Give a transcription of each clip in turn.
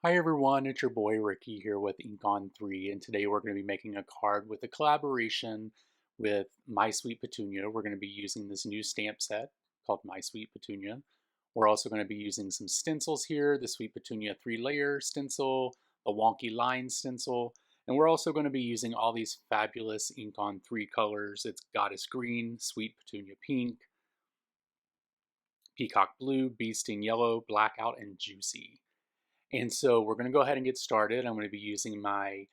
Hi everyone, it's your boy Ricky here with Ink on 3, and today we're going to be making a card with a collaboration with My Sweet Petunia. We're going to be using this new stamp set called My Sweet Petunia. We're also going to be using some stencils here, the Sweet Petunia 3-layer stencil, the Wonky Lines Stencil, and we're also going to be using all these fabulous Ink on 3 colors. It's Goddess Green, Sweet Petunia Pink, Peacock Blue, Bee Sting Yellow, Blackout, and Juicy. And so we're going to go ahead and get started. I'm going to be using My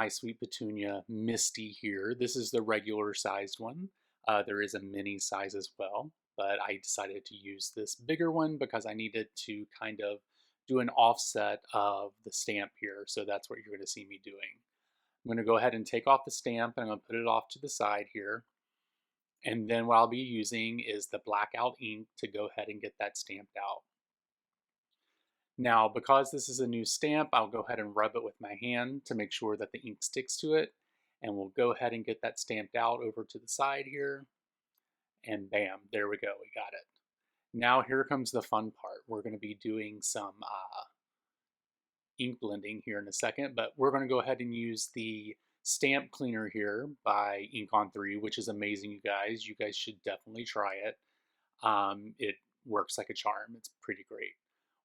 Sweet Petunia MISTI here. This is the regular sized one. There is a mini size as well, but I decided to use this bigger one because I needed to kind of do an offset of the stamp here. So that's what you're going to see me doing. I'm going to go ahead and take off the stamp and I'm going to put it off to the side here. And then what I'll be using is the blackout ink to go ahead and get that stamped out. Now, because this is a new stamp, I'll go ahead and rub it with my hand to make sure that the ink sticks to it. And we'll go ahead and get that stamped out over to the side here. And bam, there we go, we got it. Now here comes the fun part. We're going to be doing some ink blending here in a second, but we're going to go ahead and use the stamp cleaner here by Ink on 3, which is amazing, you guys. You guys should definitely try it. It works like a charm. It's pretty great.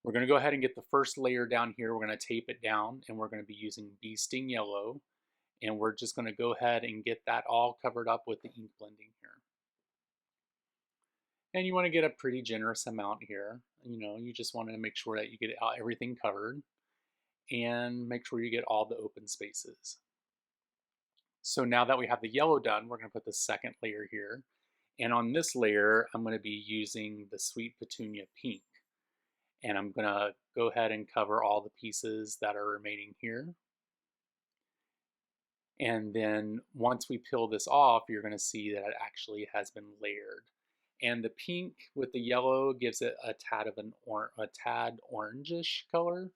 We're going to go ahead and get the first layer down here. We're going to tape it down, and we're going to be using Bee Sting Yellow, and we're just going to go ahead and get that all covered up with the ink blending here. And you want to get a pretty generous amount here. You just want to make sure that you get everything covered and make sure you get all the open spaces. So now that we have the yellow done, we're going to put the second layer here. And on this layer, I'm going to be using the Sweet Petunia Pink. And I'm going to go ahead and cover all the pieces that are remaining here. And then once we peel this off, you're going to see that it actually has been layered. And the pink with the yellow gives it a tad of a tad orangish color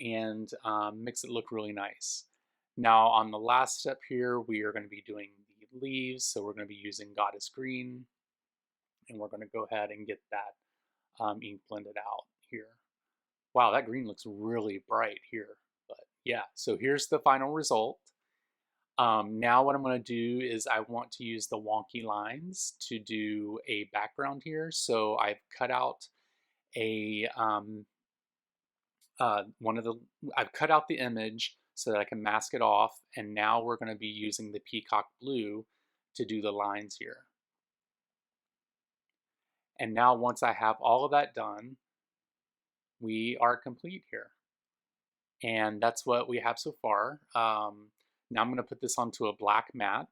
and makes it look really nice. Now on the last step here, we are going to be doing the leaves. So we're going to be using Goddess Green, and we're going to go ahead and get that ink blended out here. Wow, that green looks really bright here. But yeah, so here's the final result. Now what I'm going to do is I want to use the wonky lines to do a background here. So I've cut out a I've cut out the image so that I can mask it off, and now we're going to be using the peacock blue to do the lines here. And now once I have all of that done, we are complete here. And that's what we have so far. Now I'm going to put this onto a black mat.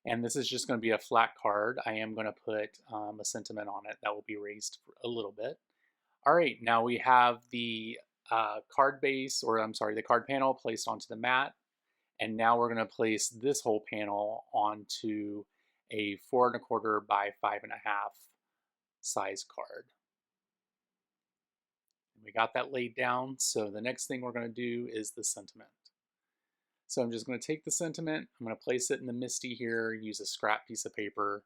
And this is just going to be a flat card. I am going to put a sentiment on it that will be raised for a little bit. All right, now we have the card base, or I'm sorry, the card panel placed onto the mat. And now we're going to place this whole panel onto a 4 1/4 by 5 1/2 size card. We got that laid down, so the next thing we're going to do is the sentiment. So I'm just going to take the sentiment, I'm going to place it in the MISTI here, use a scrap piece of paper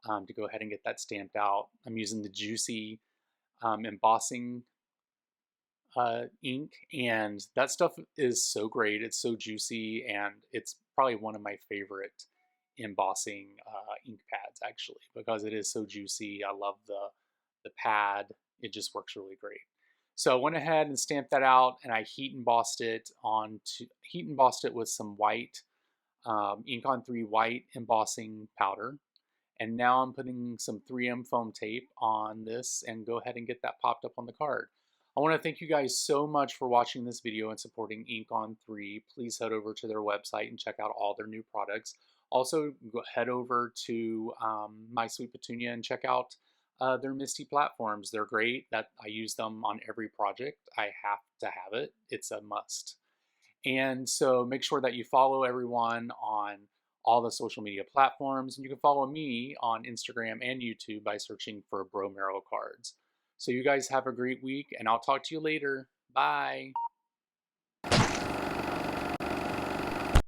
to go ahead and get that stamped out. I'm using the Juicy embossing ink, and that stuff is so great. It's so juicy, and it's probably one of my favorite embossing ink pads, actually, because it is so juicy. I love the pad. It just works really great. So I went ahead and stamped that out, and I heat embossed it with some white Ink on 3 white embossing powder. And now I'm putting some 3M foam tape on this and go ahead and get that popped up on the card. I want to thank you guys so much for watching this video and supporting Ink on 3. Please head over to their website and check out all their new products. Also, head over to My Sweet Petunia and check out their MISTI platforms. They're great. I use them on every project. I have to have it. It's a must. And so make sure that you follow everyone on all the social media platforms. And you can follow me on Instagram and YouTube by searching for Bro Cards. So you guys have a great week, and I'll talk to you later. Bye.